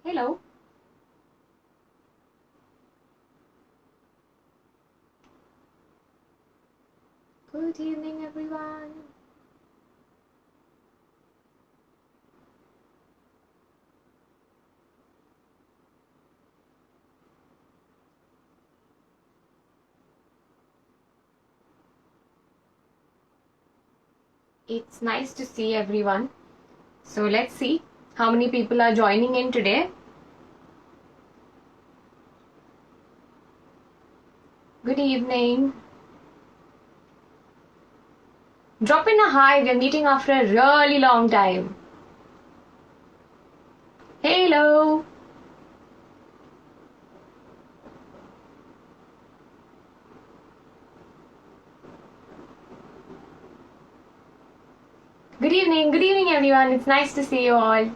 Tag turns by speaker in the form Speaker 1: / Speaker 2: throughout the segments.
Speaker 1: Hello. Good evening, everyone. It's nice to see everyone. So let's see how many people are joining in today. Good evening. Drop in a hi. We're meeting after a really long time. Hello. Good evening everyone. It's nice to see you all.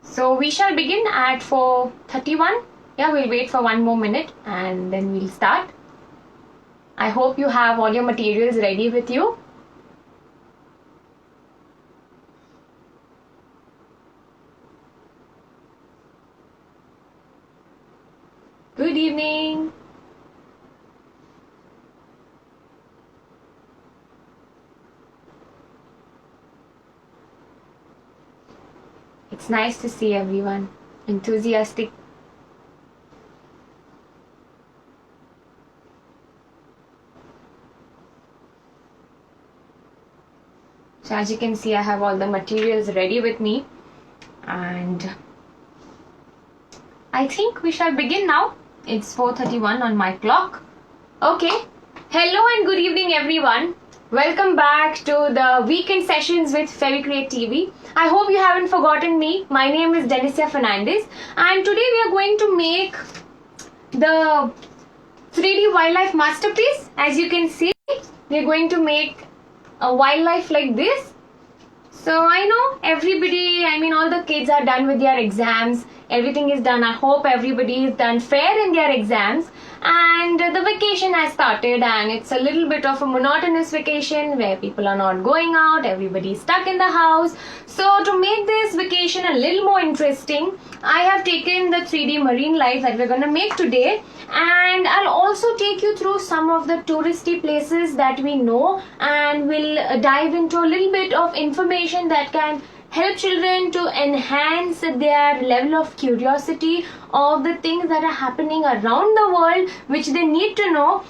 Speaker 1: So we shall begin at 4:31. Yeah, we'll wait for one more minute and then we'll start. I hope you have all your materials ready with you. Good evening. It's nice to see everyone enthusiastic. So as you can see, I have all the materials ready with me and I think we shall begin now. It's 4:31 on my clock. Okay. Hello and good evening everyone. Welcome back to the weekend sessions with FeviCreate TV. I hope you haven't forgotten me. My name is Denicia Fernandez and today we are going to make the 3D wildlife masterpiece. As you can see, we are going to make a wildlife like this. So I know everybody, all the kids are done with their exams. Everything is done. I hope everybody is done fair in their exams. And the vacation has started and it's a little bit of a monotonous vacation where people are not going out, everybody is stuck in the house. So to make this vacation a little more interesting, I have taken the 3D marine life that we're going to make today, and I'll also take you through some of the touristy places that we know, and we'll dive into a little bit of information that can help children to enhance their level of curiosity of the things that are happening around the world which they need to know.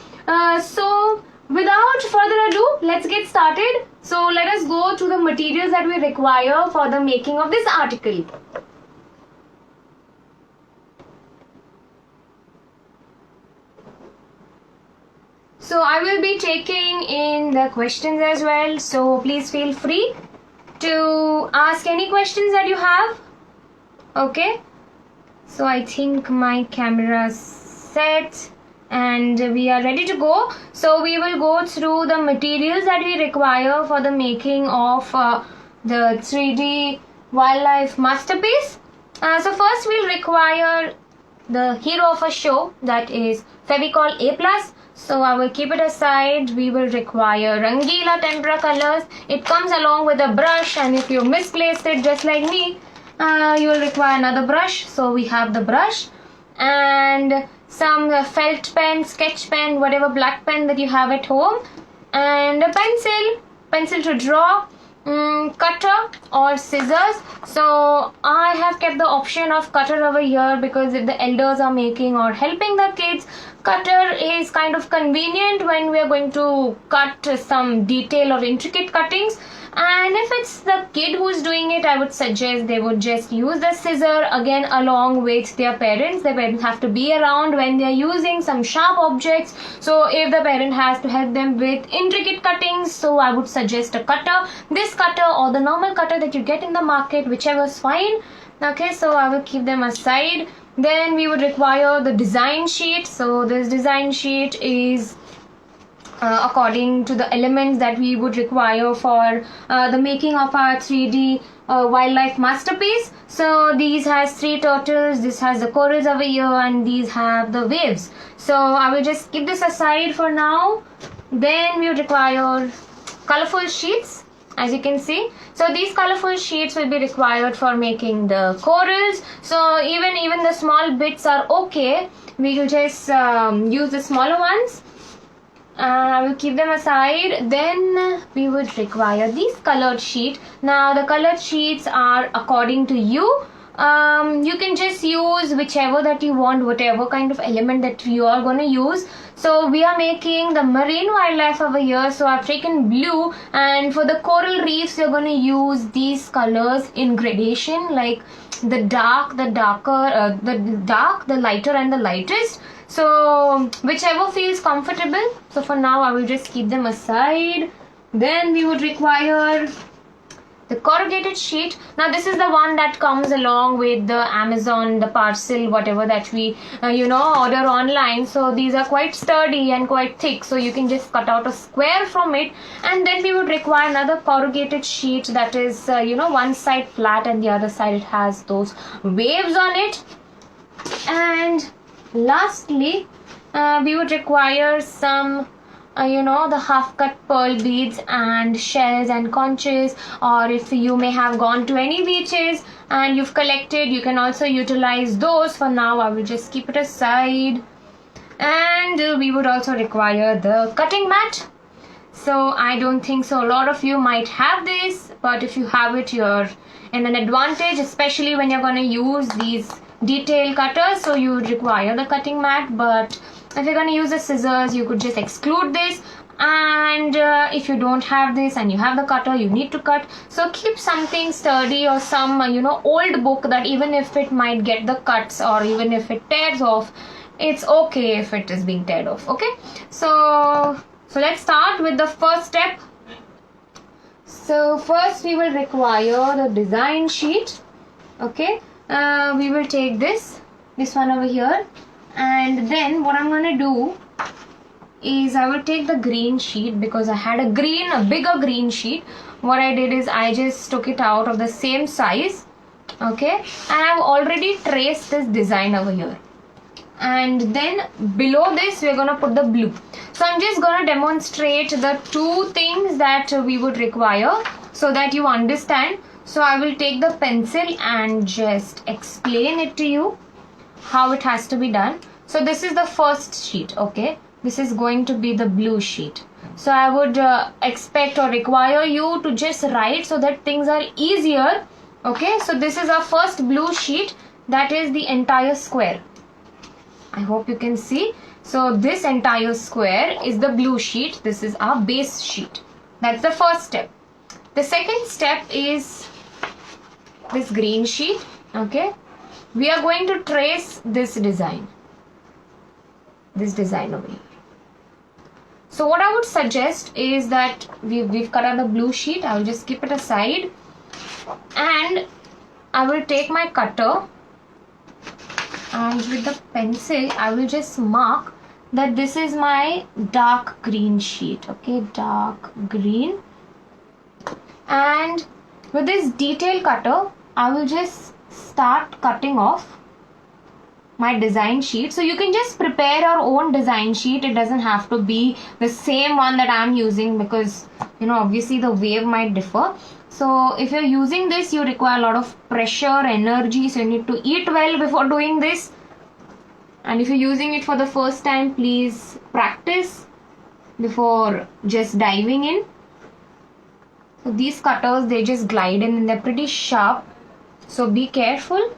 Speaker 1: So without further ado, let's get started. So let us go to the materials that we require for the making of this article. So I will be taking in the questions as well, so please feel free to ask any questions that you have. Okay, so I think my camera is set and we are ready to go. So we will go through the materials that we require for the making of the 3D wildlife masterpiece. So first we'll require the hero of a show, that is Fevicol A+. So I will keep it aside. We will require Rangila tempera colors. It comes along with a brush, and if you misplaced it just like me, you will require another brush. So we have the brush and some felt pen, sketch pen, whatever black pen that you have at home, and a pencil to draw, cutter or scissors. So I have kept the option of cutter over here because if the elders are making or helping the kids, cutter is kind of convenient when we are going to cut some detail or intricate cuttings. And if it's the kid who's doing it, I would suggest they would just use the scissor again along with their parents. The parents have to be around when they are using some sharp objects. So if the parent has to help them with intricate cuttings, so I would suggest a cutter. This cutter or the normal cutter that you get in the market, whichever is fine. Okay, so I will keep them aside. Then we would require the design sheet. So this design sheet is according to the elements that we would require for the making of our 3D wildlife masterpiece. So these has 3 turtles, this has the corals over here, and these have the waves. So I will just keep this aside for now. Then we would require colorful sheets. as you can see. So these colorful sheets will be required for making the corals. So even the small bits are okay. We will just use the smaller ones. I will keep them aside. Then we would require these colored sheet. Now the colored sheets are according to you. You can just use whichever that you want, whatever kind of element that you are going to use. So we are making the marine wildlife over here, so I've taken blue, and for the coral reefs you're going to use these colors in gradation, like the dark, the darker, the dark, the lighter and the lightest. So whichever feels comfortable. So for now I will just keep them aside. Then we would require the corrugated sheet. Now this is the one that comes along with the Amazon, the parcel, whatever that we order online. So these are quite sturdy and quite thick, so you can just cut out a square from it. And then we would require another corrugated sheet that is one side flat and the other side it has those waves on it. And lastly we would require some the half cut pearl beads and shells and conches, or if you may have gone to any beaches and you've collected, you can also utilize those. For now I will just keep it aside. And we would also require the cutting mat. So I don't think so a lot of you might have this, but if you have it, you're in an advantage, especially when you're going to use these detail cutters. So you would require the cutting mat, but if you're going to use the scissors, you could just exclude this. And if you don't have this and you have the cutter, you need to cut. So keep something sturdy or some old book that even if it might get the cuts or even if it tears off, it's okay if it is being teared off. Okay, so let's start with the first step. So first we will require the design sheet. Okay, we will take this one over here. And then what I'm going to do is I will take the green sheet, because I had a bigger green sheet. What I did is I just took it out of the same size. Okay, and I've already traced this design over here. And then below this we're going to put the blue. So I'm just going to demonstrate the two things that we would require so that you understand. So I will take the pencil and just explain it to you how it has to be done. So this is the first sheet. Okay, this is going to be the blue sheet. So I would expect or require you to just write so that things are easier. Okay, so this is our first blue sheet, that is the entire square. I hope you can see. So this entire square is the blue sheet. This is our base sheet. That's the first step. The second step is this green sheet. Okay, we are going to trace this design over here. So what I would suggest is that we've cut out the blue sheet. I will just keep it aside, and I will take my cutter, and with the pencil I will just mark that this is my dark green sheet. Okay, dark green. And with this detail cutter I will just start cutting off my design sheet. So you can just prepare your own design sheet. It doesn't have to be the same one that I'm using, because obviously the wave might differ. So if you're using this, you require a lot of pressure, energy, so you need to eat well before doing this. And if you're using it for the first time, please practice before just diving in. So these cutters, they just glide in and they're pretty sharp, so be careful.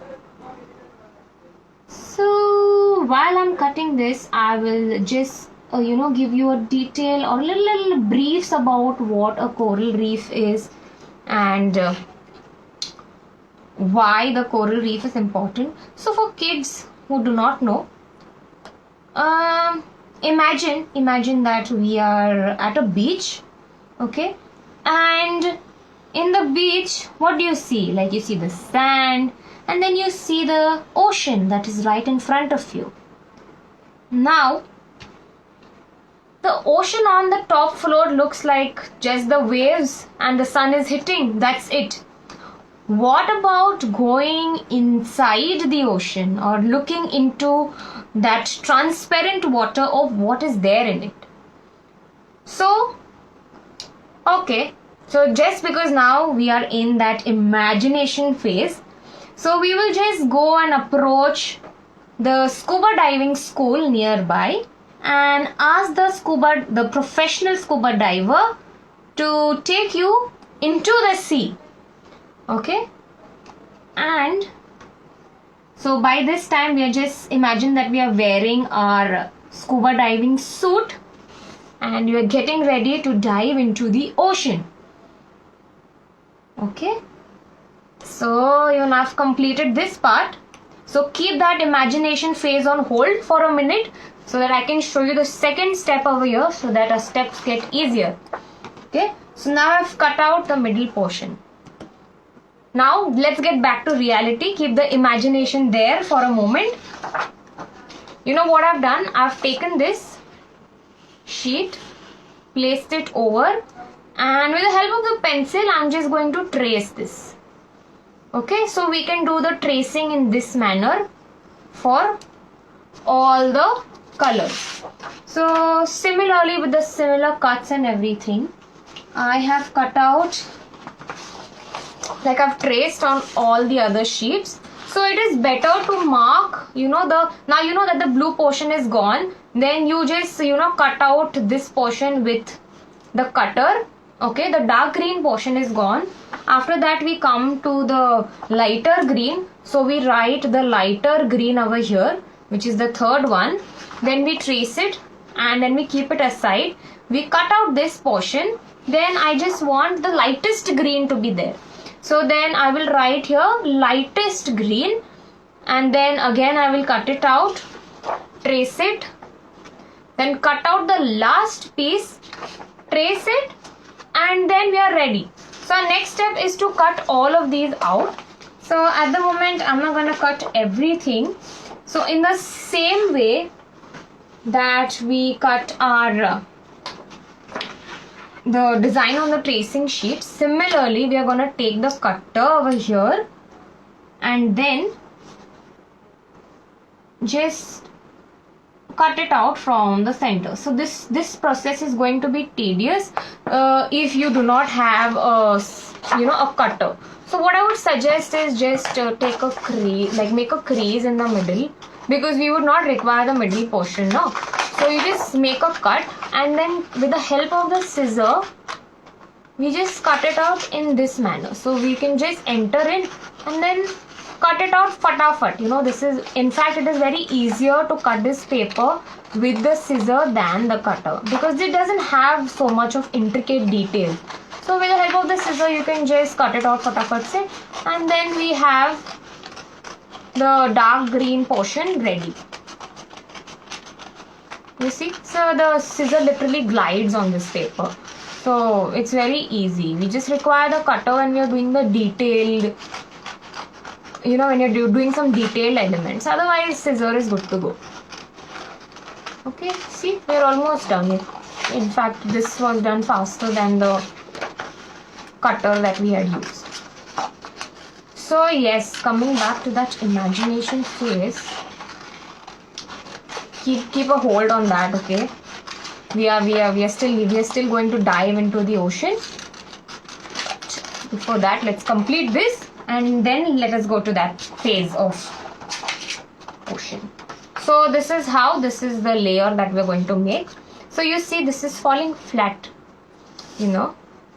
Speaker 1: So while I'm cutting this, I will just give you a detail or little briefs about what a coral reef is and why the coral reef is important. So for kids who do not know, imagine that we are at a beach. Okay, and in the beach, what do you see? Like, you see the sand, and then you see the ocean that is right in front of you. Now, the ocean on the top floor looks like just the waves and the sun is hitting. That's it. What about going inside the ocean or looking into that transparent water of what is there in it? So, okay, So just because now we are in that imagination phase, so we will just go and approach the scuba diving school nearby and ask the professional scuba diver to take you into the sea. Okay? And so by this time we are just imagine that we are wearing our scuba diving suit and you are getting ready to dive into the ocean. Okay, so you have completed this part. So keep that imagination phase on hold for a minute so that I can show you the second step over here so that our steps get easier. Okay, so now I've cut out the middle portion. Now let's get back to reality. Keep the imagination there for a moment. You know what I've done? I've taken this sheet, placed it over, and with the help of the pencil I'm just going to trace this. Okay, so we can do the tracing in this manner for all the colors. So similarly with the similar cuts and everything, I have cut out like I've traced on all the other sheets. So it is better to mark, now you know that the blue portion is gone, then you just cut out this portion with the cutter. Okay, the dark green portion is gone. After that we come to the lighter green, so we write the lighter green over here, which is the third one. Then we trace it and then we keep it aside. We cut out this portion. Then I just want the lightest green to be there. So then I will write here lightest green and then again I will cut it out, trace it, then cut out the last piece, trace it, and then we are ready. So our next step is to cut all of these out. So at the moment I'm not going to cut everything. So in the same way that we cut our the design on the tracing sheet, similarly we are going to take the cutter over here and then just cut it out from the center. So this process is going to be tedious if you do not have a cutter. So what I would suggest is just take a crease, like make a crease in the middle, because we would not require the middle portion now. So you just make a cut and then with the help of the scissor we just cut it out in this manner. So we can just enter in and then cut it out fatafat. This is, in fact, it is very easier to cut this paper with the scissor than the cutter because it doesn't have so much of intricate detail. So with the help of the scissor you can just cut it out fatafat se, and then we have the dark green portion ready. You see, so the scissor literally glides on this paper. So it's very easy. We just require the cutter when we are doing the detailed, when you're doing some detailed elements. Otherwise, scissor is good to go. Okay, see, we're almost done. In fact, this was done faster than the cutter that we had used. So yes, coming back to that imagination phase, keep a hold on that. Okay, we are still going to dive into the ocean. But before that, let's complete this and then let us go to that phase of ocean. So this is the layer that we're going to make. So you see, this is falling flat.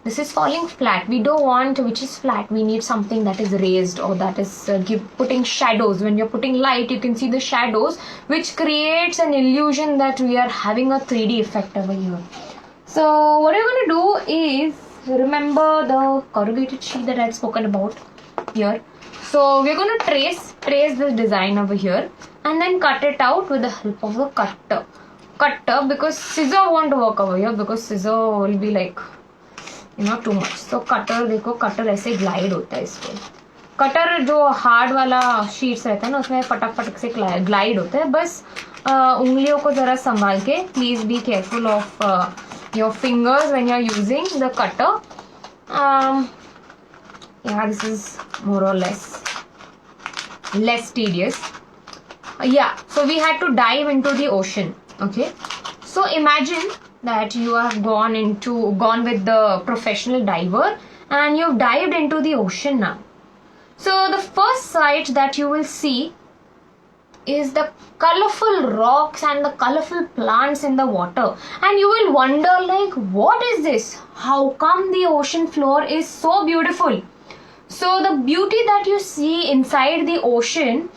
Speaker 1: This is falling flat. We don't want which is flat. We need something that is raised or that is putting shadows. When you're putting light, you can see the shadows, which creates an illusion that we are having a 3D effect over here. So what you're going to do is remember the corrugated sheet that I had spoken about here. So we're going to trace this design over here and then cut it out with the help of the cutter. Because scissor won't work over here because scissor will be like too much. So cutter, देखो cutter ऐसे glide होता है इसको. Cutter जो hard वाला sheets रहता है ना, उसमें फटाफट से glide होता है. बस उंगलियों को जरा संभाल के. Please be careful of your fingers when you are using the cutter. Yeah, this is more or less tedious. Yeah, so we had to dive into the ocean. Okay, so imagine that you have gone with the professional diver and you've dived into the ocean now. So the first sight that you will see is the colorful rocks and the colorful plants in the water, and you will wonder like, what is this? How come the ocean floor is so beautiful? So the beauty that you see inside the ocean,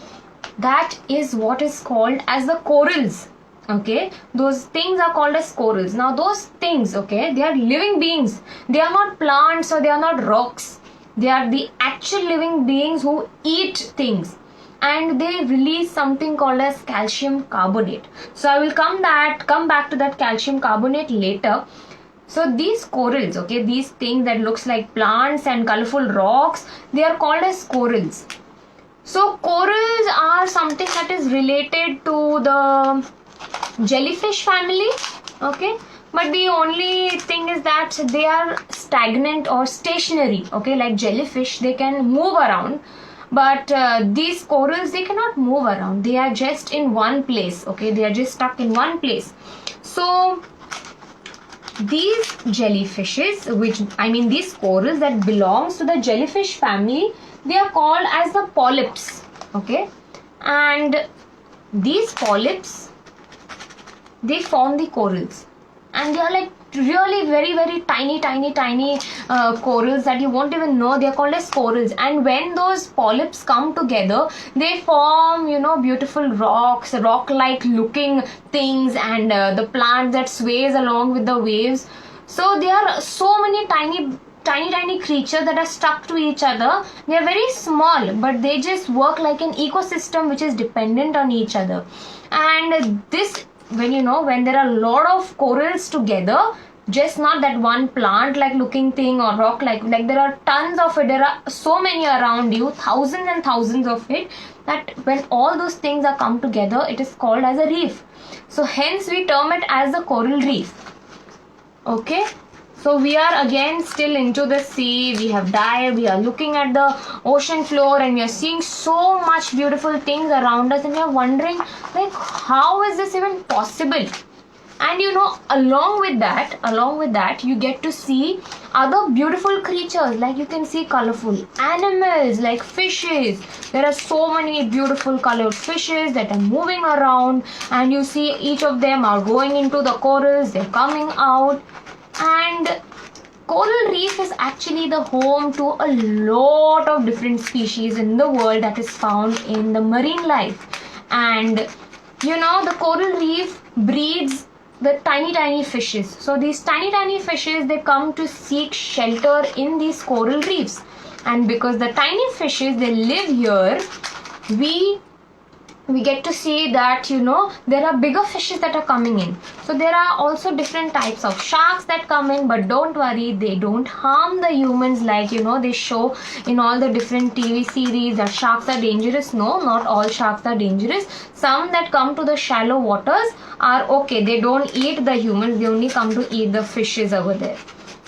Speaker 1: that is what is called as the corals. Okay, those things are called as corals. Now those things, okay, they are living beings. They are not plants or they are not rocks. They are the actual living beings who eat things, and they release something called as calcium carbonate. So I will come back to that calcium carbonate later. So these corals, okay, these things that looks like plants and colorful rocks, they are called as corals. So corals are something that is related to the jellyfish family, okay, but the only thing is that they are stagnant or stationary, okay, like jellyfish, they can move around, but these corals, they cannot move around. They are just in one place, okay, they are just stuck in one place. So these jellyfishes, these corals that belongs to the jellyfish family, they are called as the polyps, okay, and these polyps, they form the corals, and they are like really very tiny corals that you won't even know. They are called as corals, and when those polyps come together, they form, you know, beautiful rocks, rock like looking things, and the plant that sways along with the waves. So there are so many tiny creatures that are stuck to each other. They are very small, but they just work like an ecosystem which is dependent on each other. And this, when there are a lot of corals together, just not that one plant like looking thing or rock like there are tons of it, there are so many around you, thousands and thousands of it, that when all those things are come together, it is called as a reef. So hence we term it as the coral reef. Okay, so we are again still into the sea. We have dived, we are looking at the ocean floor, and we are seeing so much beautiful things around us, and we are wondering like, how is this even possible? And along with that you get to see other beautiful creatures, like you can see colorful animals like fishes. There are so many beautiful colored fishes that are moving around, and you see each of them are going into the corals, they're coming out. And coral reef is actually the home to a lot of different species in the world that is found in the marine life. And the coral reef breeds the tiny fishes. So these tiny fishes, they come to seek shelter in these coral reefs, and because the tiny fishes, they live here, we get to see that there are bigger fishes that are coming in. So there are also different types of sharks that come in, but don't worry, they don't harm the humans like they show in all the different TV series that sharks are dangerous. No, not all sharks are dangerous. Some that come to the shallow waters are okay. They don't eat the humans, they only come to eat the fishes over there.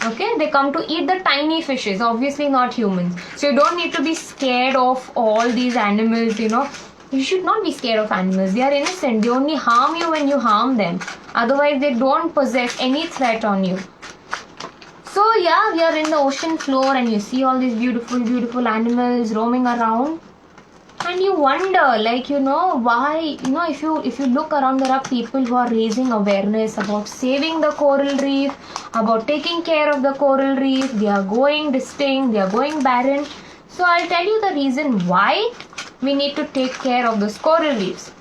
Speaker 1: Okay, they come to eat the tiny fishes, obviously not humans. So you don't need to be scared of all these animals. You should not be scared of animals. They are innocent. They only harm you when you harm them. Otherwise, they don't possess any threat on you. So yeah, we are in the ocean floor, and you see all these beautiful animals roaming around. And you wonder, like, why, if you look around, there are people who are raising awareness about saving the coral reef, about taking care of the coral reef. They are going distinct, they are going barren. So I'll tell you the reason why we need to take care of those coral reefs.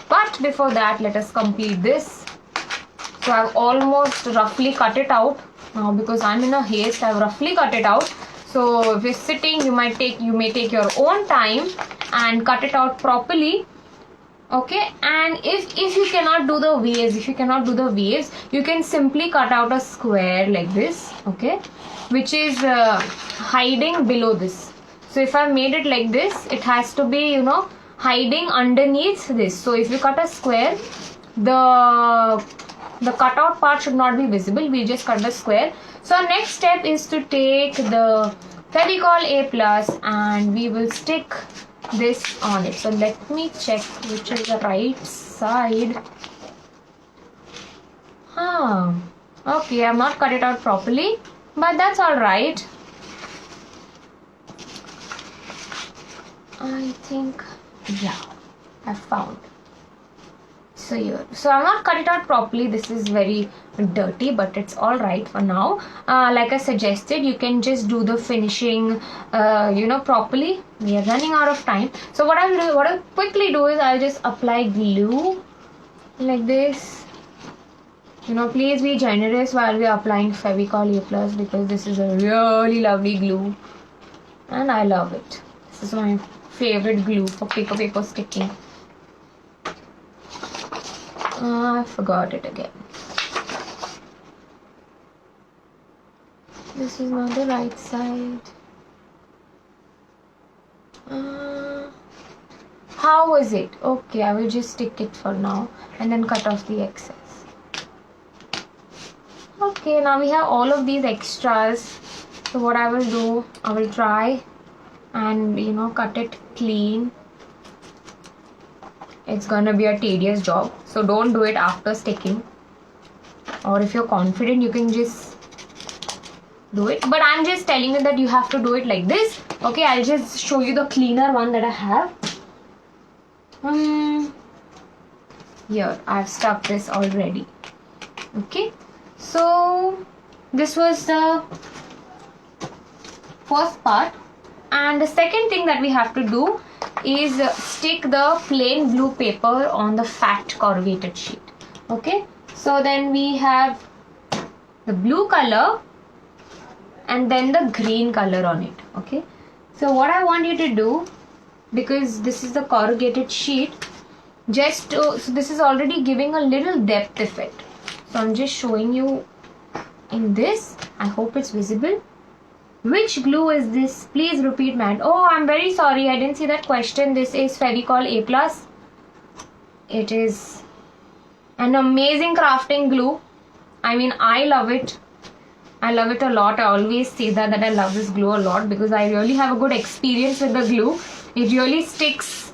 Speaker 1: But before that, let us complete this. So I've almost roughly cut it out. Now because I'm in a haste, I've roughly cut it out. So if you're sitting, you may take your own time and cut it out properly. Okay, and if you cannot do the waves, you can simply cut out a square like this, okay, which is hiding below this. So if I made it like this, it has to be hiding underneath this. So if you cut a square, the cutout part should not be visible. We just cut the square. So our next step is to take the Fevicol A+ and we will stick this on it. So let me check which is the right side. Okay, I've not cut it out properly, but that's alright. I think, yeah, I found. So here, so I've not cut it out properly. This is very dirty, but it's alright for now. Like I suggested, you can just do the finishing, properly. We are running out of time. So what I'll quickly do is I'll just apply glue like this. Please be generous while we are applying Fevicol A+, because this is a really lovely glue and I love it. This is my favorite glue for paper sticking. I forgot it again. This is not the right side. How was it? Okay, I will just stick it for now and then cut off the excess. Okay, now we have all of these extras. So what I will do, I will try and cut it clean. It's gonna be a tedious job, so don't do it after sticking, or if you're confident you can just do it, but I'm just telling you that you have to do it like this. Okay, I'll just show you the cleaner one that I have. Here I've stuck this already. Okay, so this was the first part, and the second thing that we have to do is stick the plain blue paper on the fat corrugated sheet. Okay, so then we have the blue color and then the green color on it. Okay, so what I want you to do, because this is the corrugated sheet, so this is already giving a little depth effect, so I'm just showing you in this. I hope it's visible. Which glue is this? Please repeat, man. Oh, I'm very sorry, I didn't see that question. This is Fevicol A+. It is an amazing crafting glue. I mean, I love it. I love it a lot. I always say that I love this glue a lot because I really have a good experience with the glue. It really sticks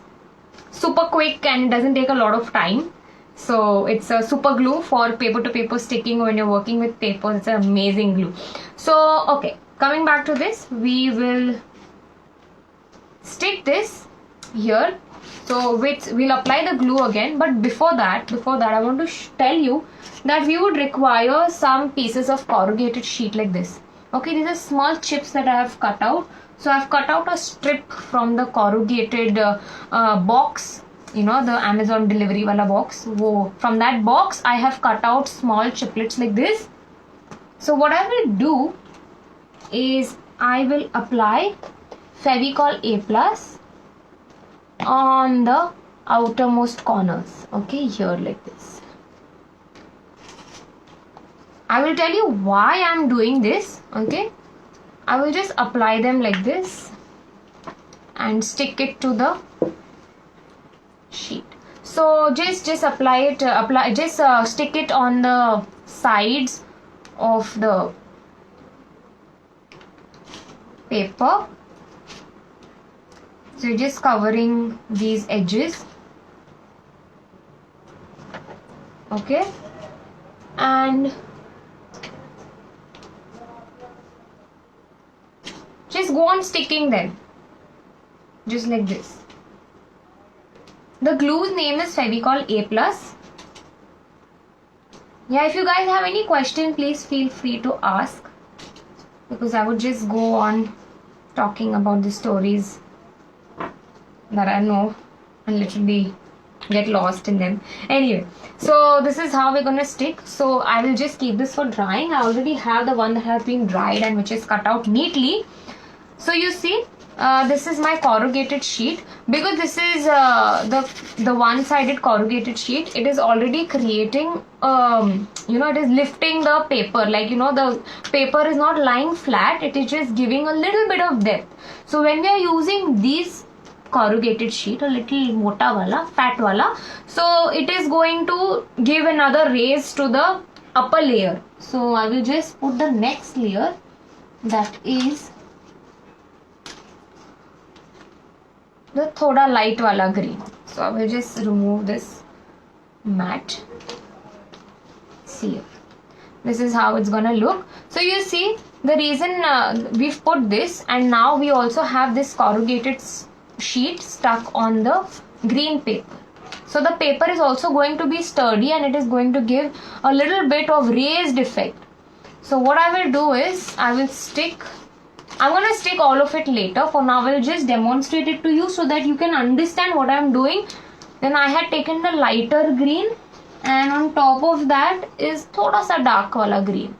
Speaker 1: super quick and doesn't take a lot of time. So it's a super glue for paper to paper sticking when you're working with paper. It's an amazing glue. So, okay. Coming back to this, we will stick this here. So we'll apply the glue again, but before that I want to tell you that we would require some pieces of corrugated sheet like this. Okay, these are small chips that I have cut out. So I've cut out a strip from the corrugated box, the Amazon delivery wala box. From that box I have cut out small chiplets like this. So what I will do is I will apply Fevicol A+ on the outermost corners. Okay, here like this. I will tell you why I'm doing this. Okay, I will just apply them like this and stick it to the sheet. So just apply it. Stick it on the sides of the paper. So you're just covering these edges. Okay, and just go on sticking them just like this. The glue's name is Fevicol A+. Yeah, if you guys have any question, please feel free to ask, because I would just go on talking about the stories that I know and literally get lost in them. Anyway, so this is how we're gonna stick. So I will just keep this for drying. I already have the one that has been dried and which is cut out neatly. So you see, this is my corrugated sheet. Because this is the one-sided corrugated sheet, it is already creating it is lifting the paper, like the paper is not lying flat, it is just giving a little bit of depth. So when we are using these corrugated sheet, a little mota wala, fat wala, so it is going to give another raise to the upper layer. So I will just put the next layer, that is the thoda light wala green. So I will just remove this mat. See here. This is how it's gonna look. So you see, the reason we've put this, and now we also have this corrugated sheet stuck on the green paper. So the paper is also going to be sturdy and it is going to give a little bit of raised effect. So what I will do is, I'm going to stick all of it later. For now, I will just demonstrate it to you so that you can understand what I am doing. Then I had taken the lighter green, and on top of that is thoda sa dark wala green.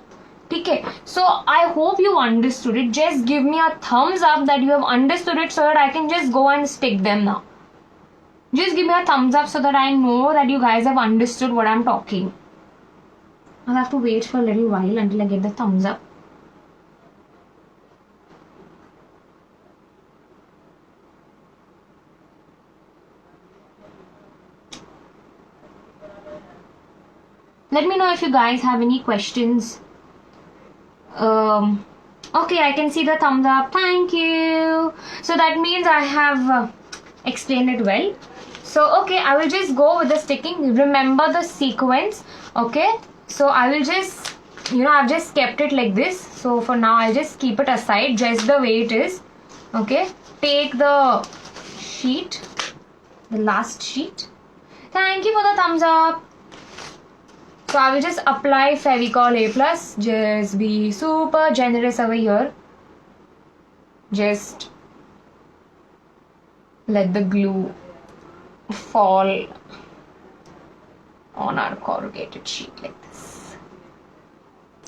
Speaker 1: Okay, so I hope you understood it. Just give me a thumbs up that you have understood it so that I can just go and stick them now. Just give me a thumbs up so that I know that you guys have understood what I'm talking. I'll have to wait for a little while until I get the thumbs up. Let me know if you guys have any questions. Okay, I can see the thumbs up. Thank you. So that means I have explained it well. So okay, I will just go with the sticking. Remember the sequence. Okay, so I will just, I've just kept it like this. So for now, I'll just keep it aside just the way it is. Okay, take the sheet, the last sheet. Thank you for the thumbs up. So I will just apply Fevicol A+. Just be super generous over here. Just let the glue fall on our corrugated sheet like this.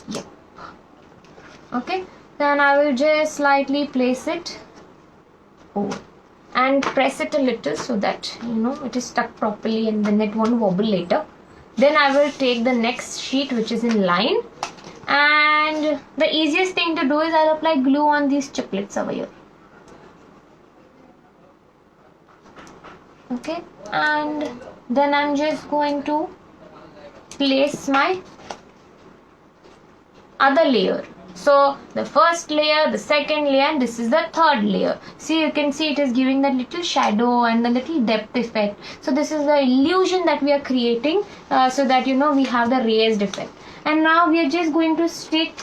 Speaker 1: Yep. Okay. Then I will just slightly place it over and press it a little so that it is stuck properly and then it won't wobble later. Then I will take the next sheet which is in line, and the easiest thing to do is I'll apply glue on these chiplets over here. Okay, and then I'm just going to place my other layer. So the first layer, the second layer, and this is the third layer. See, you can see it is giving that little shadow and the little depth effect. So this is the illusion that we are creating so that we have the raised effect. And now we are just going to stick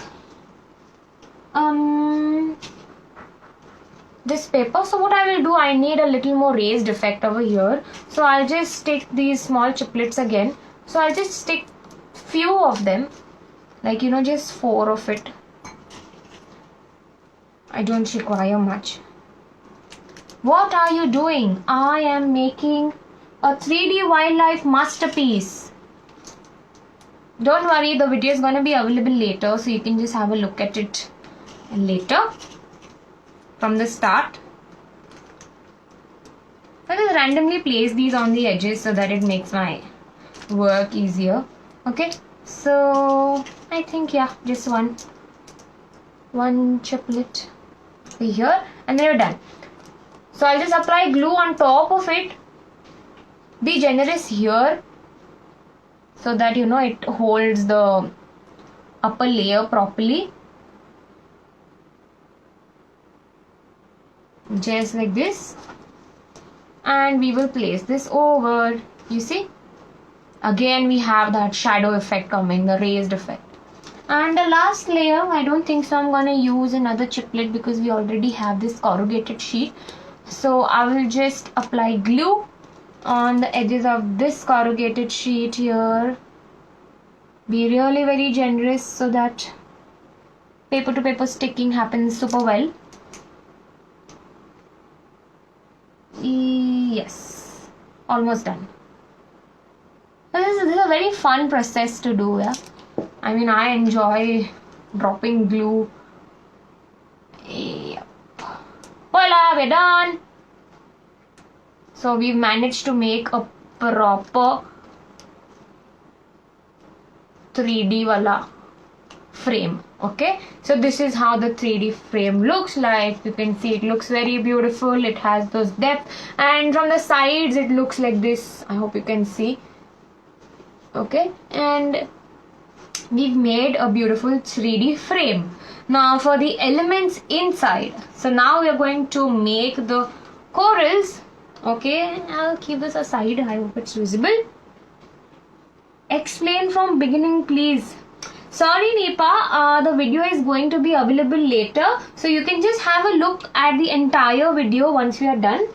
Speaker 1: this paper. So what I will do, I need a little more raised effect over here. So I'll just stick these small chiplets again. So I'll just stick few of them, like just 4 of it. I don't require much. What are you doing? I am making a 3D wildlife masterpiece. Don't worry, the video is going to be available later, so you can just have a look at it later from the start. I just randomly place these on the edges so that it makes my work easier. Okay, so I think just one chiplet here, and then you're done. So I'll just apply glue on top of it. Be generous here so that it holds the upper layer properly. Just like this, and we will place this over. You see, again we have that shadow effect coming, the raised effect. And the last layer, I don't think so I'm gonna use another chiplet because we already have this corrugated sheet. So I will just apply glue on the edges of this corrugated sheet here. Be really very generous so that paper to paper sticking happens super well. Yes, almost done. So this is a very fun process to do. I mean, I enjoy dropping glue. Yep. Voila, we're done. So we've managed to make a proper 3D wala frame. Okay, so this is how the 3D frame looks like. You can see it looks very beautiful. It has those depth, and from the sides it looks like this. I hope you can see. Okay, and we've made a beautiful 3D frame. Now for the elements inside. So now we are going to make the corals. Okay, I'll keep this aside. I hope it's visible. Explain from beginning, please. Sorry Nipa, the video is going to be available later, so you can just have a look at the entire video once we are done.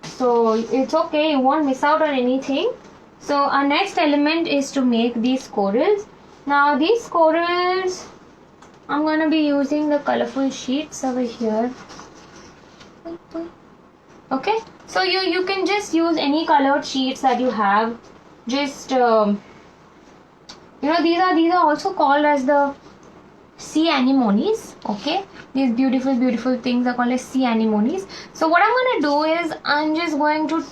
Speaker 1: So it's okay, you won't miss out on anything. So our next element is to make these corals. Now these corals, I'm going to be using the colorful sheets over here. Okay, so you can just use any colored sheets that you have. Just these are also called as the sea anemones. Okay, these beautiful things are called as sea anemones. So what I'm going to do is I'm just going to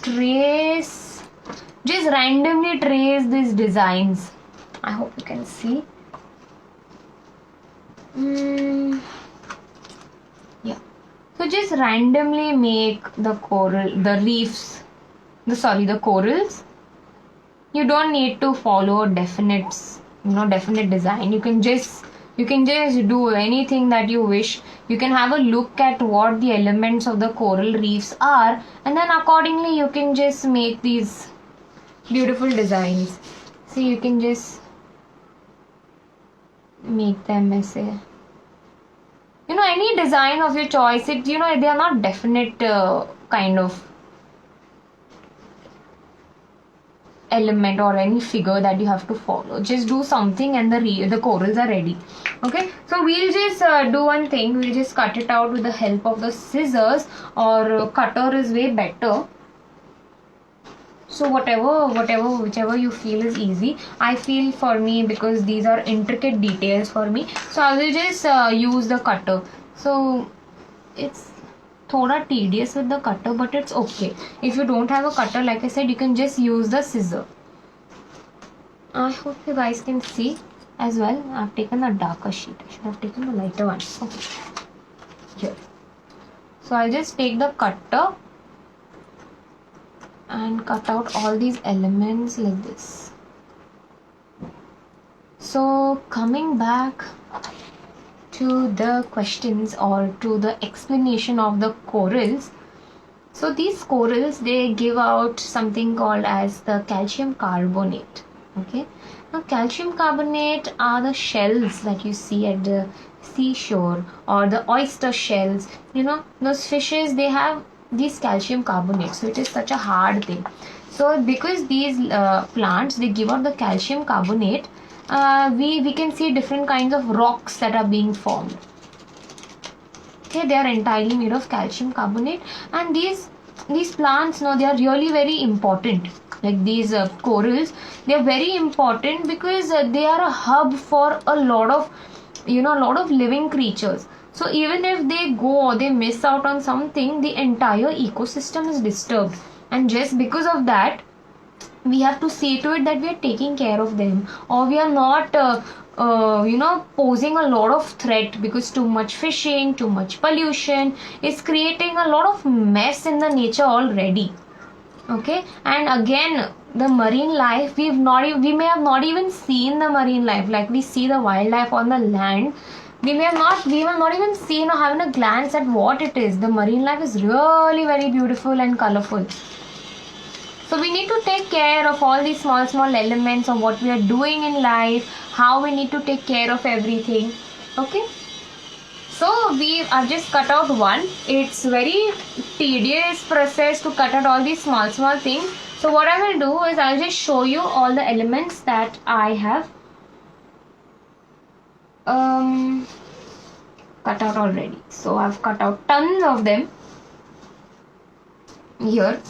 Speaker 1: randomly trace these designs. I hope you can see. Yeah, so just randomly make the corals. You don't need to follow definite design. You can just do anything that you wish. You can have a look at what the elements of the coral reefs are, and then accordingly you can just make these beautiful designs. So you can just make them as any design of your choice. They are not definite kind of element or any figure that you have to follow. Just do something and the corals are ready. Okay, so we'll just do one thing. We'll just cut it out with the help of the scissors, or cutter is way better. So whichever you feel is easy. I feel for me, because these are intricate details for me, so I will just use the cutter. So it's thoda tedious with the cutter, but it's okay. If you don't have a cutter, like I said, you can just use the scissor. I hope you guys can see as well. I've taken a darker sheet. I should have taken a lighter one. Okay, here. So I'll just take the cutter and cut out all these elements like this. So coming back to the questions or to the explanation of the corals. So these corals, they give out something called as the calcium carbonate. Okay, now calcium carbonate are the shells that you see at the seashore, or the oyster shells. Those fishes, they have these calcium carbonate, so it is such a hard thing. So because these plants, they give out the calcium carbonate, we can see different kinds of rocks that are being formed. Okay, they are entirely made of calcium carbonate, and these plants, they are really very important. Like these corals, they are very important because they are a hub for a lot of living creatures. So even if they go or they miss out on something, the entire ecosystem is disturbed, and just because of that, we have to see to it that we are taking care of them, or we are not posing a lot of threat, because too much fishing, too much pollution is creating a lot of mess in the nature already. Okay, and again, the marine life, we may have not even seen the marine life like we see the wildlife on the land. We have not even seen or having a glance at what it is. The marine life is really very beautiful and colorful. So we need to take care of all these small elements of what we are doing in life, how we need to take care of everything. Okay, so I've just cut out one. It's very tedious process to cut out all these small things. So what I will do is I'll just show you all the elements that I have cut out already. So I've cut out tons of them here.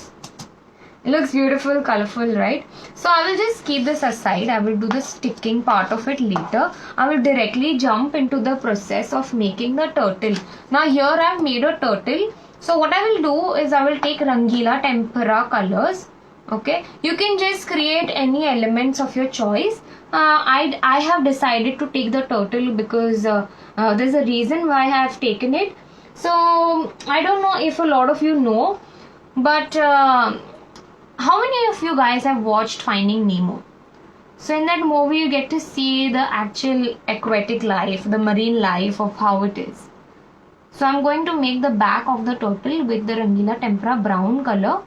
Speaker 1: It looks beautiful, colorful, right? So I will just keep this aside. I will do the sticking part of it later. I will directly jump into the process of making the turtle. Now here I have made a turtle. So what I will do is I will take Rangila Tempera colors. Okay, you can just create any elements of your choice. I have decided to take the turtle because there's a reason why I have taken it. So I don't know if a lot of you know, but how many of you guys have watched Finding Nemo? So in that movie, you get to see the actual aquatic life, the marine life of how it is. So I'm going to make the back of the turtle with the Rangila Tempera brown color.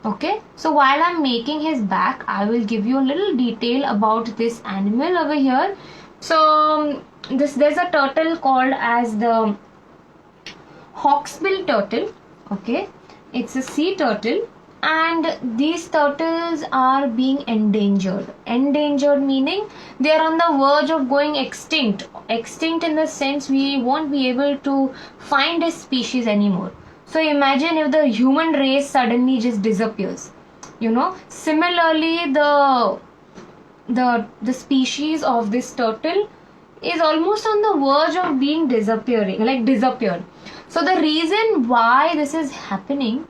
Speaker 1: Okay, so while I'm making his back, I will give you a little detail about this animal over here. So there's a turtle called as the hawksbill turtle. Okay, it's a sea turtle, and these turtles are being endangered. Endangered meaning they are on the verge of going extinct. Extinct in the sense we won't be able to find this species anymore. So imagine if the human race suddenly just disappears. Similarly, the species of this turtle is almost on the verge of being disappearing, like disappeared. So the reason why this is happening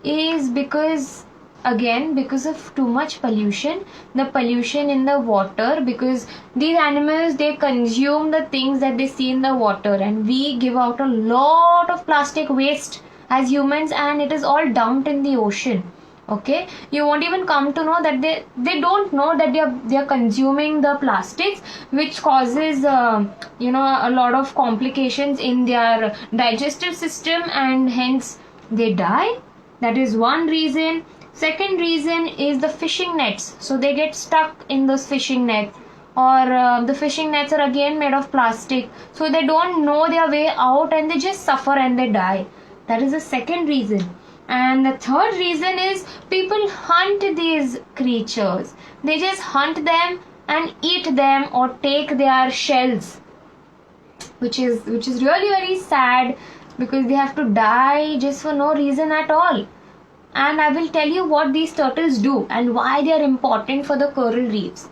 Speaker 1: is because of too much pollution, the pollution in the water, because these animals, they consume the things that they see in the water, and we give out a lot of plastic waste as humans, and it is all dumped in the ocean. Okay, you won't even come to know that they don't know that they are consuming the plastics, which causes a lot of complications in their digestive system, and hence they die. That is one reason. Second reason is the fishing nets, so they get stuck in those fishing nets, or the fishing nets are again made of plastic, so they don't know their way out and they just suffer and they die. That is the second reason. And the third reason is people hunt these creatures. They just hunt them and eat them or take their shells, which is really very sad, because they have to die just for no reason at all. And I will tell you what these turtles do and why they are important for the coral reefs.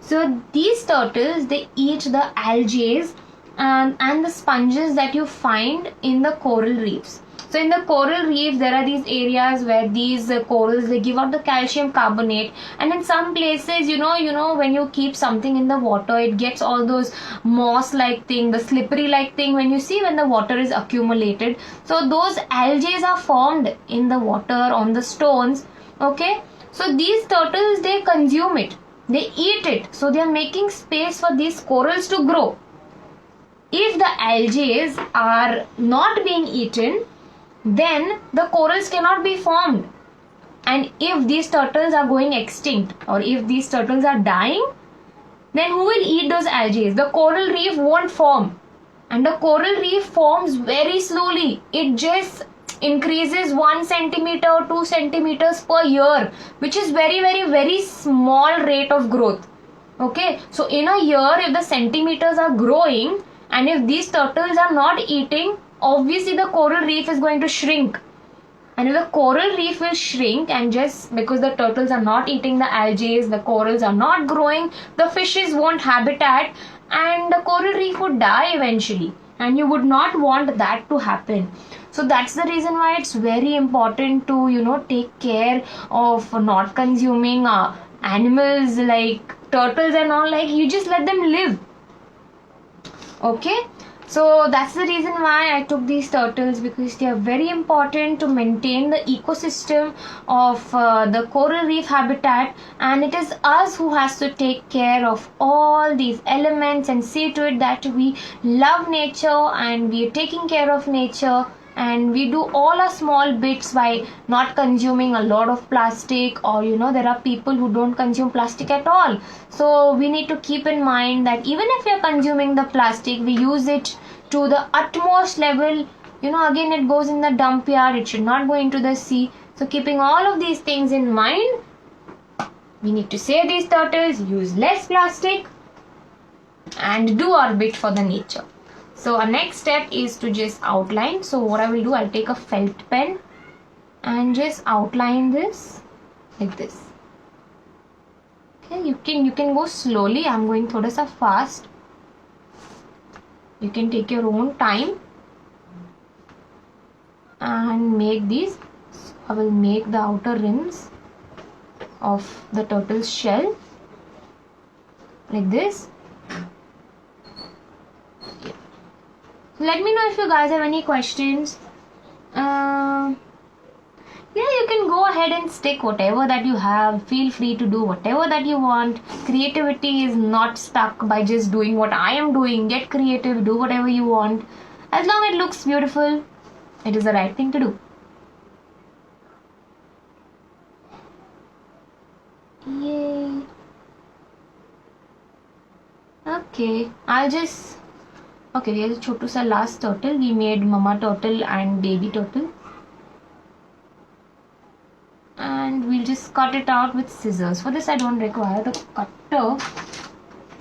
Speaker 1: So these turtles, they eat the algae and the sponges that you find in the coral reefs. So in the coral reef, there are these areas where these corals, they give out the calcium carbonate, and in some places, when you keep something in the water, it gets all those moss-like thing, the slippery-like thing. When the water is accumulated, so those algae are formed in the water on the stones. Okay, so these turtles, they consume it, they eat it, so they are making space for these corals to grow. If the algae are not being eaten, then the corals cannot be formed. And if these turtles are going extinct, or if these turtles are dying, then who will eat those algae? The coral reef won't form. And the coral reef forms very slowly. It just increases 1 centimeter or 2 centimeters per year, which is very, very, very small rate of growth. Okay, so in a year, if the centimeters are growing, and if these turtles are not eating, obviously the coral reef is going to shrink. And if the coral reef will shrink, and just because the turtles are not eating the algae, the corals are not growing, the fishes won't habitat, and the coral reef would die eventually. And you would not want that to happen. So that's the reason why it's very important to take care of not consuming animals like turtles and all. Like, you just let them live. Okay, so that's the reason why I took these turtles, because they are very important to maintain the ecosystem of the coral reef habitat, and it is us who has to take care of all these elements and see to it that we love nature and we are taking care of nature, and we do all our small bits by not consuming a lot of plastic, or there are people who don't consume plastic at all. So we need to keep in mind that even if we are consuming the plastic, we use it to the utmost level. Again, it goes in the dump yard, it should not go into the sea. So keeping all of these things in mind, we need to save these turtles, use less plastic, and do our bit for the nature. So our next step is to just outline. So what I will do, I'll take a felt pen and just outline this like this. Okay, you can go slowly. I'm going thoda sa fast. You can take your own time and make these. So I will make the outer rims of the turtle's shell like this. Let me know if you guys have any questions. Yeah, you can go ahead and stick whatever that you have. Feel free to do whatever that you want. Creativity is not stuck by just doing what I am doing. Get creative, do whatever you want. As long as it looks beautiful, it is the right thing to do. Yay. Okay, okay, here's a chotu sa last turtle. We made mama turtle and baby turtle. And we'll just cut it out with scissors. For this I don't require the cutter.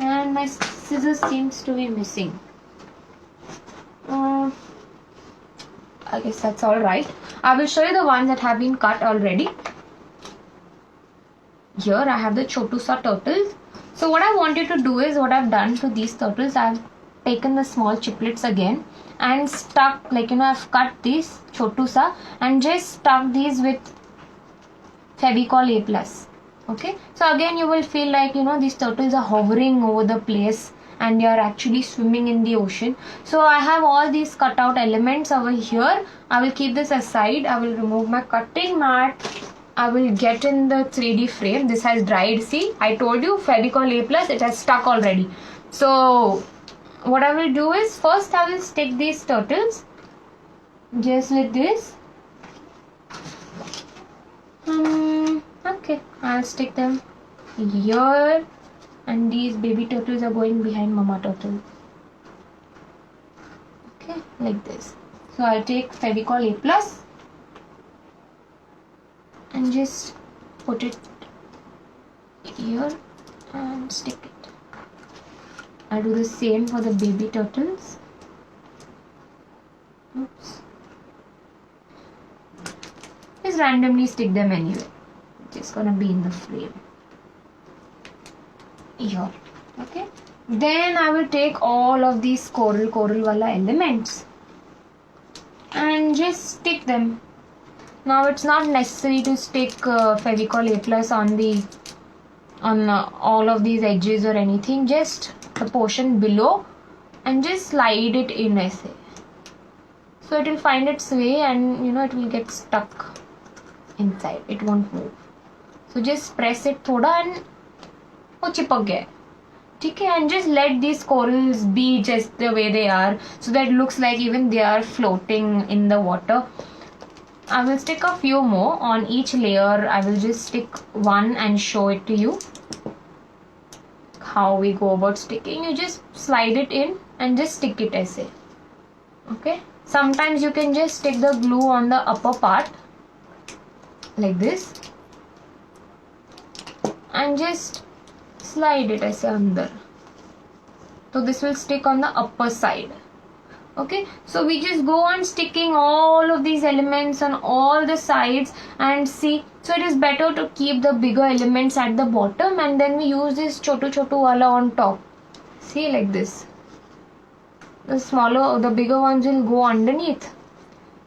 Speaker 1: And my scissors seems to be missing. I guess that's alright. I will show you the ones that have been cut already. Here I have the chotu sa turtles. So what I want you to do is, what I've done to these turtles, I've taken the small chiplets again and stuck, I've cut these chotu sa and just stuck these with Fevicol A+. Okay, so again you will feel like these turtles are hovering over the place and they are actually swimming in the ocean. So I have all these cut out elements over here. I will keep this aside. I will remove my cutting mat. I will get in the 3D frame. This has dried. See, I told you Fevicol A+, it has stuck already. So what I will do is, first I will stick these turtles just like this. Okay, I'll stick them here, and these baby turtles are going behind mama turtle. Okay, like this. So I'll take Fevicol A+ and just put it here and stick it. I'll do the same for the baby turtles. Oops. Just randomly stick them anywhere. Just gonna be in the frame here. Okay, then I will take all of these coral wala elements and just stick them. Now it's not necessary to stick Fevicol A+ on all of these edges or anything, just the portion below, and just slide it in ऐसे. So it will find its way and it will get stuck inside, it won't move. So just press it thoda and वो चिपक गया. ठीक है, and just let these corals be just the way they are, so that it looks like even they are floating in the water. I will stick a few more on each layer. I will just stick one and show it to you how we go about sticking. You just slide it in and just stick it ऐसे. Okay, sometimes you can just stick the glue on the upper part like this and just slide it ऐसे अंदर. So this will stick on the upper side. Okay, so we just go on sticking all of these elements on all the sides and see. So it is better to keep the bigger elements at the bottom and then we use this chotu wala on top. See, like this. The bigger ones will go underneath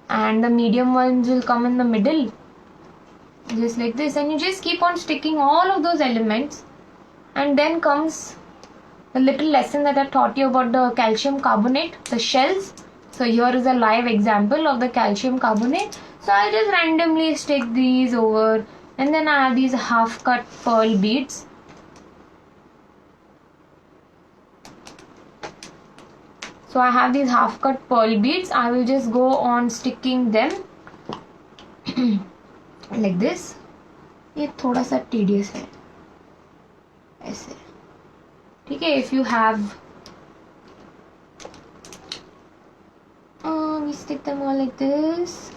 Speaker 1: and the medium ones will come in the middle. Just like this, and you just keep on sticking all of those elements. And then comes the little lesson that I taught you about the calcium carbonate, the shells. So here is a live example of the calcium carbonate. So I just randomly stick these over, and then I have these half cut pearl beads. So I have these half cut pearl beads. I will just go on sticking them like this. ये थोड़ा सा tedious है ऐसे. ठीक है, if you have we stick them all like this.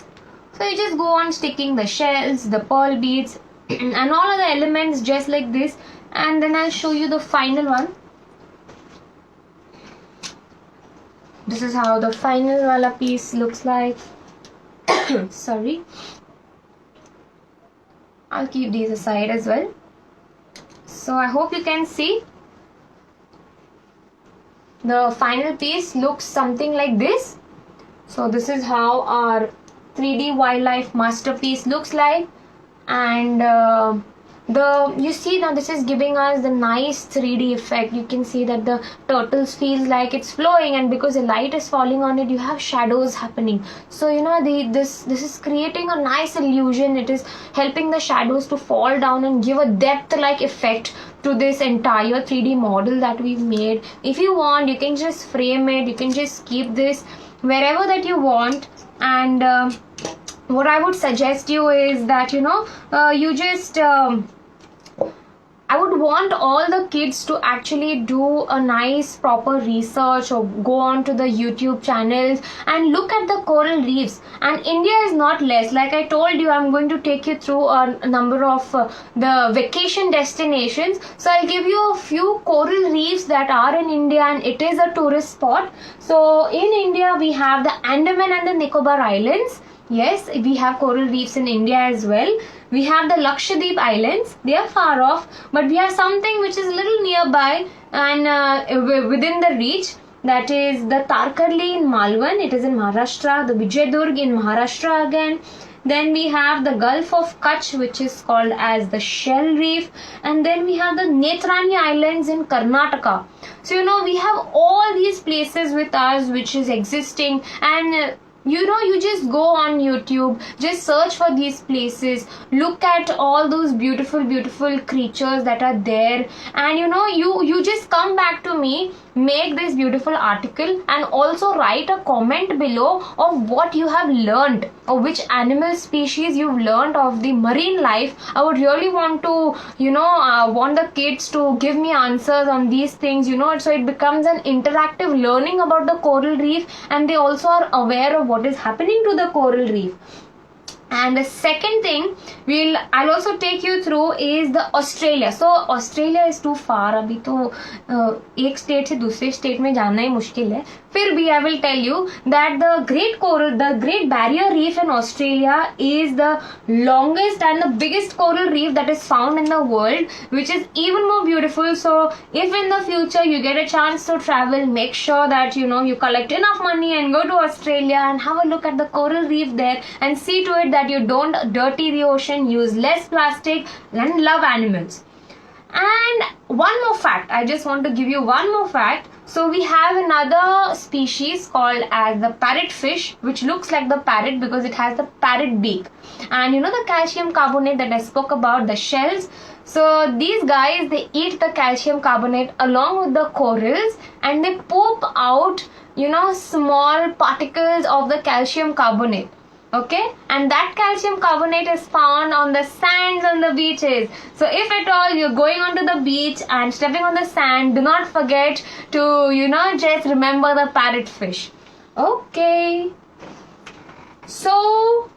Speaker 1: So you just go on sticking the shells, the pearl beads and all of the elements just like this, and then I'll show you the final one. This is how the final wala piece looks like. Sorry, I'll keep these aside as well. So I hope you can see the final piece looks something like this. So this is how our 3D wildlife masterpiece looks like, and you see now this is giving us the nice 3D effect. You can see that the turtles feels like it's flowing, and because the light is falling on it, you have shadows happening. So this is creating a nice illusion. It is helping the shadows to fall down and give a depth like effect to this entire 3D model that we've made. If you want, you can just frame it, you can just keep this wherever that you want, and what I would suggest you is that you just I would want all the kids to actually do a nice proper research or go on to the YouTube channels and look at the coral reefs. And India is not less. Like I told you, I'm going to take you through a number of the vacation destinations. So I'll give you a few coral reefs that are in India, and it is a tourist spot. So in India, we have the Andaman and the Nicobar Islands. Yes, we have coral reefs in India as well. We have the Lakshadweep Islands. They are far off, but we have something which is a little nearby and within the reach. That is the Tarkarli in Malvan. It is in Maharashtra. The Vijayadurg in Maharashtra again. Then we have the Gulf of Kutch, which is called as the Shell Reef. And then we have the Netrani Islands in Karnataka. So, we have all these places with us which is existing, and you just go on YouTube, just search for these places, look at all those beautiful creatures that are there, and you just come back to me, make this beautiful article, and also write a comment below of what you have learned or which animal species you've learned of the marine life. I would really want to want the kids to give me answers on these things, so it becomes an interactive learning about the coral reef, and they also are aware of what is happening to the coral reef. And the second thing I'll also take you through is the Australia. So Australia is too far. अभी तो एक state से दूसरे state में जाना ही मुश्किल है. फिर भी I will tell you that the Great Barrier Reef in Australia is the longest and the biggest coral reef that is found in the world, which is even more beautiful. So if in the future you get a chance to travel, make sure that you collect enough money and go to Australia and have a look at the coral reef there, and see to it that you don't dirty the ocean, use less plastic, and love animals. And one more fact, I just want to give you one more fact. So we have another species called as the parrotfish, which looks like the parrot because it has the parrot beak. And the calcium carbonate that I spoke about, the shells. So these guys, they eat the calcium carbonate along with the corals, and they poop out, small particles of the calcium carbonate. Okay, and that calcium carbonate is found on the sands on the beaches. So if at all you're going onto the beach and stepping on the sand, do not forget to just remember the parrotfish. Okay, so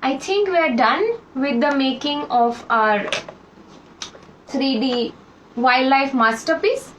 Speaker 1: I think we're done with the making of our 3D wildlife masterpiece.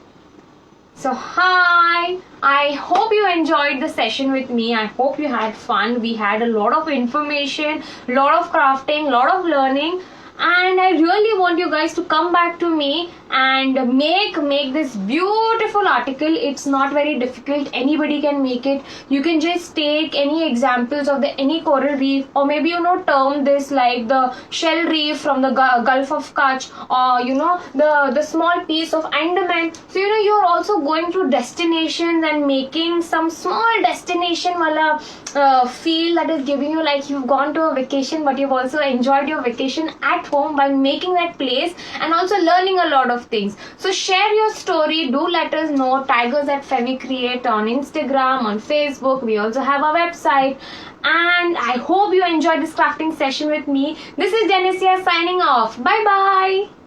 Speaker 1: So hi, I hope you enjoyed the session with me. I hope you had fun. We had a lot of information, lot of crafting, lot of learning, and I really want you guys to come back to me and make this beautiful article. It's not very difficult. Anybody can make it. You can just take any examples of any coral reef, or maybe term this like the shell reef from the Gulf of Kutch, or the small piece of Andaman. So you're also going to destinations and making some small destination wala feel that is giving you like you've gone to a vacation, but you've also enjoyed your vacation at home by making that place, and also learning a lot of things. So share your story, do let us know. Tigers at FemiCreate on Instagram, on Facebook. We also have our website, and I hope you enjoyed this crafting session with me. This is Genesia signing off. Bye bye.